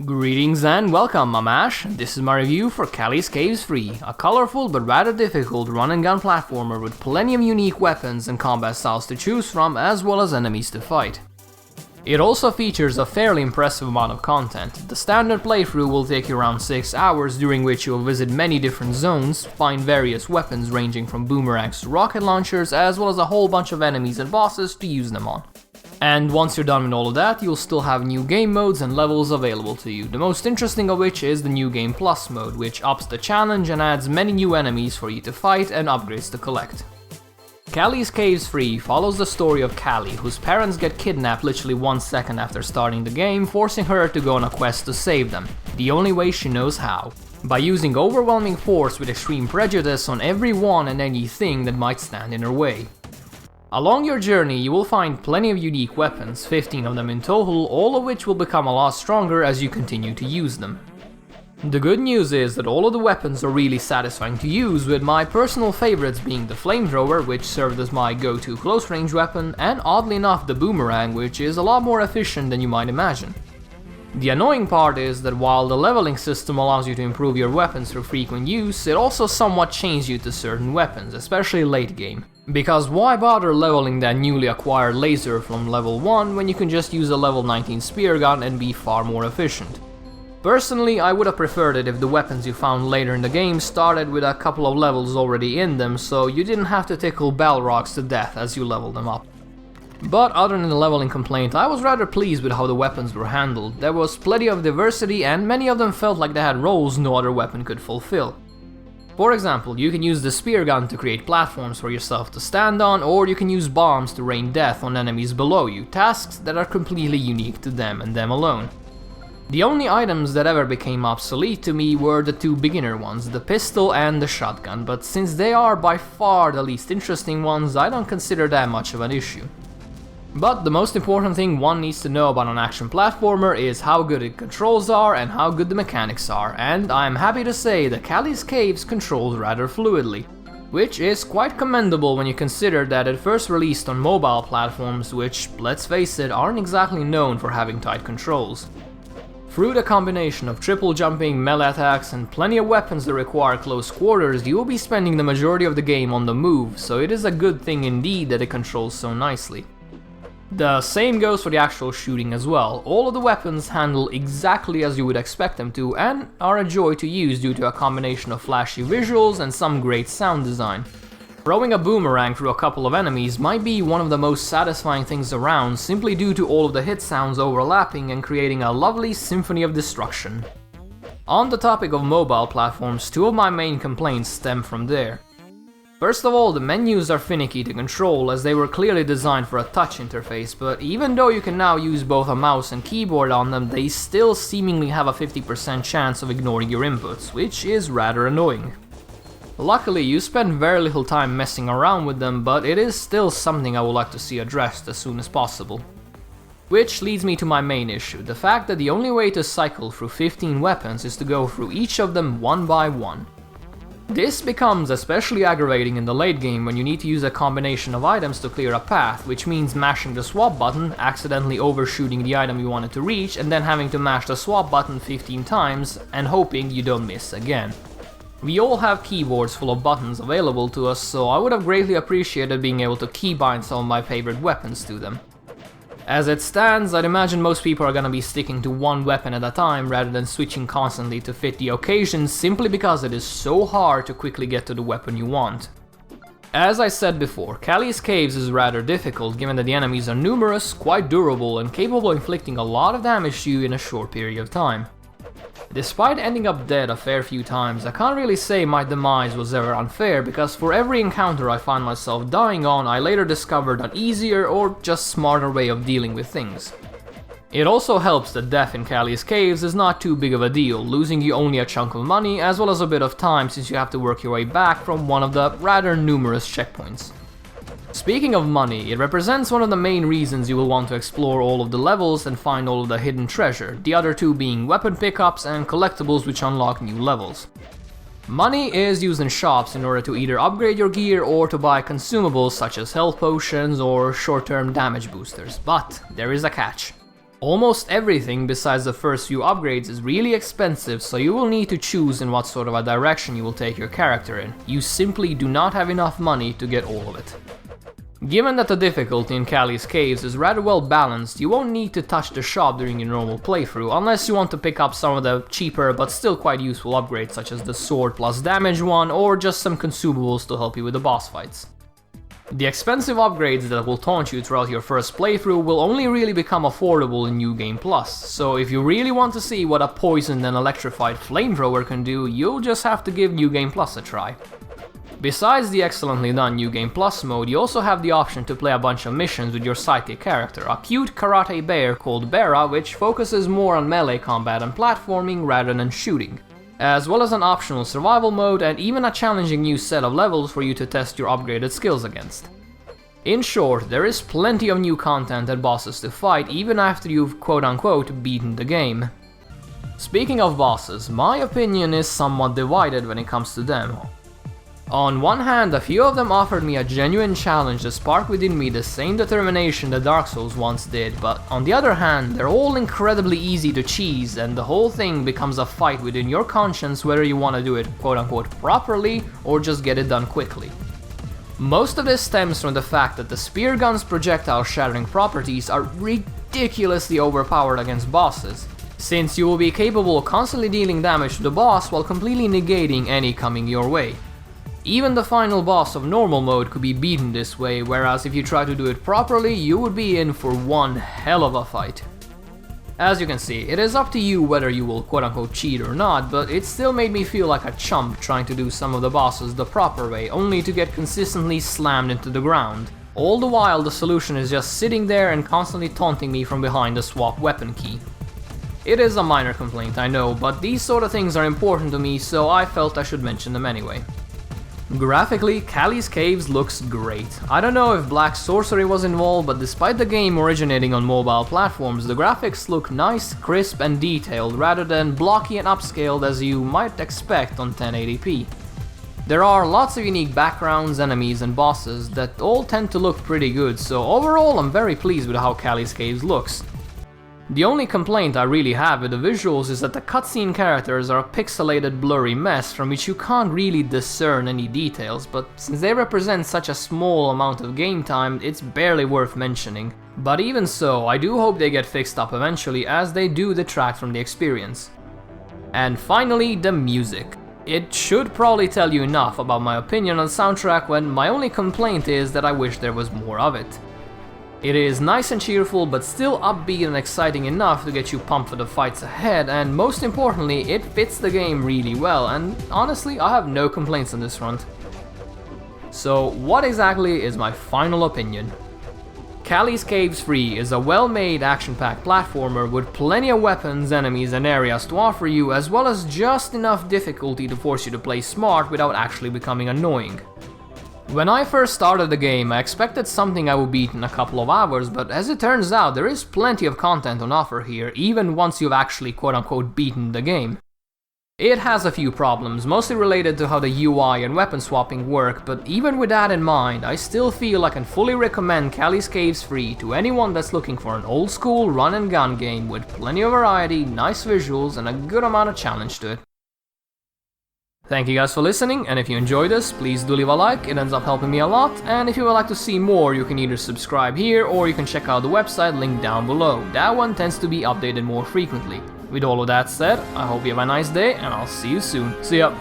Greetings and welcome, I'm Ash, and this is my review for Cali's Caves 3, a colorful but rather difficult run-and-gun platformer with plenty of unique weapons and combat styles to choose from, as well as enemies to fight. It also features a fairly impressive amount of content. The standard playthrough will take you around 6 hours, during which you will visit many different zones, find various weapons ranging from boomerangs to rocket launchers, as well as a whole bunch of enemies and bosses to use them on. And once you're done with all of that, you'll still have new game modes and levels available to you, the most interesting of which is the New Game Plus mode, which ups the challenge and adds many new enemies for you to fight and upgrades to collect. Cali's Caves 3 follows the story of Cali, whose parents get kidnapped literally 1 second after starting the game, forcing her to go on a quest to save them, the only way she knows how, by using overwhelming force with extreme prejudice on everyone and anything that might stand in her way. Along your journey, you will find plenty of unique weapons, 15 of them in total, all of which will become a lot stronger as you continue to use them. The good news is that all of the weapons are really satisfying to use, with my personal favorites being the flamethrower, which served as my go-to close-range weapon, and oddly enough the boomerang, which is a lot more efficient than you might imagine. The annoying part is that while the leveling system allows you to improve your weapons through frequent use, it also somewhat chains you to certain weapons, especially late game. Because why bother leveling that newly acquired laser from level 1 when you can just use a level 19 spear gun and be far more efficient? Personally, I would have preferred it if the weapons you found later in the game started with a couple of levels already in them, so you didn't have to tickle Balrogs to death as you leveled them up. But other than the leveling complaint, I was rather pleased with how the weapons were handled. There was plenty of diversity and many of them felt like they had roles no other weapon could fulfill. For example, you can use the spear gun to create platforms for yourself to stand on, or you can use bombs to rain death on enemies below you, tasks that are completely unique to them and them alone. The only items that ever became obsolete to me were the two beginner ones, the pistol and the shotgun, but since they are by far the least interesting ones, I don't consider that much of an issue. But the most important thing one needs to know about an action platformer is how good its controls are and how good the mechanics are, and I'm happy to say that Cali's Caves controls rather fluidly, which is quite commendable when you consider that it first released on mobile platforms which, let's face it, aren't exactly known for having tight controls. Through the combination of triple jumping, melee attacks, and plenty of weapons that require close quarters, you will be spending the majority of the game on the move, so it is a good thing indeed that it controls so nicely. The same goes for the actual shooting as well. All of the weapons handle exactly as you would expect them to, and are a joy to use due to a combination of flashy visuals and some great sound design. Throwing a boomerang through a couple of enemies might be one of the most satisfying things around, simply due to all of the hit sounds overlapping and creating a lovely symphony of destruction. On the topic of mobile platforms, two of my main complaints stem from there. First of all, the menus are finicky to control, as they were clearly designed for a touch interface, but even though you can now use both a mouse and keyboard on them, they still seemingly have a 50% chance of ignoring your inputs, which is rather annoying. Luckily, you spend very little time messing around with them, but it is still something I would like to see addressed as soon as possible. Which leads me to my main issue, the fact that the only way to cycle through 15 weapons is to go through each of them one by one. This becomes especially aggravating in the late game when you need to use a combination of items to clear a path, which means mashing the swap button, accidentally overshooting the item you wanted to reach, and then having to mash the swap button 15 times and hoping you don't miss again. We all have keyboards full of buttons available to us, so I would have greatly appreciated being able to keybind some of my favorite weapons to them. As it stands, I'd imagine most people are gonna be sticking to one weapon at a time rather than switching constantly to fit the occasion, simply because it is so hard to quickly get to the weapon you want. As I said before, Cali's Caves is rather difficult given that the enemies are numerous, quite durable, and capable of inflicting a lot of damage to you in a short period of time. Despite ending up dead a fair few times, I can't really say my demise was ever unfair, because for every encounter I find myself dying on, I later discovered an easier or just smarter way of dealing with things. It also helps that death in Cali's Caves is not too big of a deal, losing you only a chunk of money as well as a bit of time since you have to work your way back from one of the rather numerous checkpoints. Speaking of money, it represents one of the main reasons you will want to explore all of the levels and find all of the hidden treasure, the other two being weapon pickups and collectibles which unlock new levels. Money is used in shops in order to either upgrade your gear or to buy consumables such as health potions or short-term damage boosters, but there is a catch. Almost everything besides the first few upgrades is really expensive, so you will need to choose in what sort of a direction you will take your character in. You simply do not have enough money to get all of it. Given that the difficulty in Callie's Caves is rather well balanced, you won't need to touch the shop during your normal playthrough, unless you want to pick up some of the cheaper but still quite useful upgrades such as the sword plus damage one, or just some consumables to help you with the boss fights. The expensive upgrades that will taunt you throughout your first playthrough will only really become affordable in New Game Plus, so if you really want to see what a poisoned and electrified flamethrower can do, you'll just have to give New Game Plus a try. Besides the excellently done New Game Plus mode, you also have the option to play a bunch of missions with your sidekick character, a cute karate bear called Bera, which focuses more on melee combat and platforming rather than shooting, as well as an optional survival mode and even a challenging new set of levels for you to test your upgraded skills against. In short, there is plenty of new content and bosses to fight even after you've quote-unquote beaten the game. Speaking of bosses, my opinion is somewhat divided when it comes to them. On one hand, a few of them offered me a genuine challenge that sparked within me the same determination that Dark Souls once did, but on the other hand, they're all incredibly easy to cheese, and the whole thing becomes a fight within your conscience whether you want to do it quote-unquote properly or just get it done quickly. Most of this stems from the fact that the spear gun's projectile shattering properties are ridiculously overpowered against bosses, since you will be capable of constantly dealing damage to the boss while completely negating any coming your way. Even the final boss of normal mode could be beaten this way, whereas if you try to do it properly, you would be in for one hell of a fight. As you can see, it is up to you whether you will quote-unquote cheat or not, but it still made me feel like a chump trying to do some of the bosses the proper way, only to get consistently slammed into the ground. All the while the solution is just sitting there and constantly taunting me from behind the swap weapon key. It is a minor complaint, I know, but these sort of things are important to me, so I felt I should mention them anyway. Graphically, Callie's Caves looks great. I don't know if Black Sorcery was involved, but despite the game originating on mobile platforms, the graphics look nice, crisp and detailed rather than blocky and upscaled as you might expect on 1080p. There are lots of unique backgrounds, enemies and bosses that all tend to look pretty good, so overall I'm very pleased with how Callie's Caves looks. The only complaint I really have with the visuals is that the cutscene characters are a pixelated blurry mess from which you can't really discern any details, but since they represent such a small amount of game time, it's barely worth mentioning. But even so, I do hope they get fixed up eventually, as they do detract from the experience. And finally, the music. It should probably tell you enough about my opinion on the soundtrack when my only complaint is that I wish there was more of it. It is nice and cheerful, but still upbeat and exciting enough to get you pumped for the fights ahead, and most importantly, it fits the game really well, and honestly, I have no complaints on this front. So, what exactly is my final opinion? Callie's Caves 3 is a well-made action-packed platformer with plenty of weapons, enemies and areas to offer you, as well as just enough difficulty to force you to play smart without actually becoming annoying. When I first started the game, I expected something I would beat in a couple of hours, but as it turns out, there is plenty of content on offer here, even once you've actually quote-unquote beaten the game. It has a few problems, mostly related to how the UI and weapon swapping work, but even with that in mind, I still feel I can fully recommend Callie's Caves 3 to anyone that's looking for an old-school run-and-gun game with plenty of variety, nice visuals, and a good amount of challenge to it. Thank you guys for listening, and if you enjoyed this, please do leave a like, it ends up helping me a lot, and if you would like to see more, you can either subscribe here, or you can check out the website linked down below. That one tends to be updated more frequently. With all of that said, I hope you have a nice day, and I'll see you soon. See ya!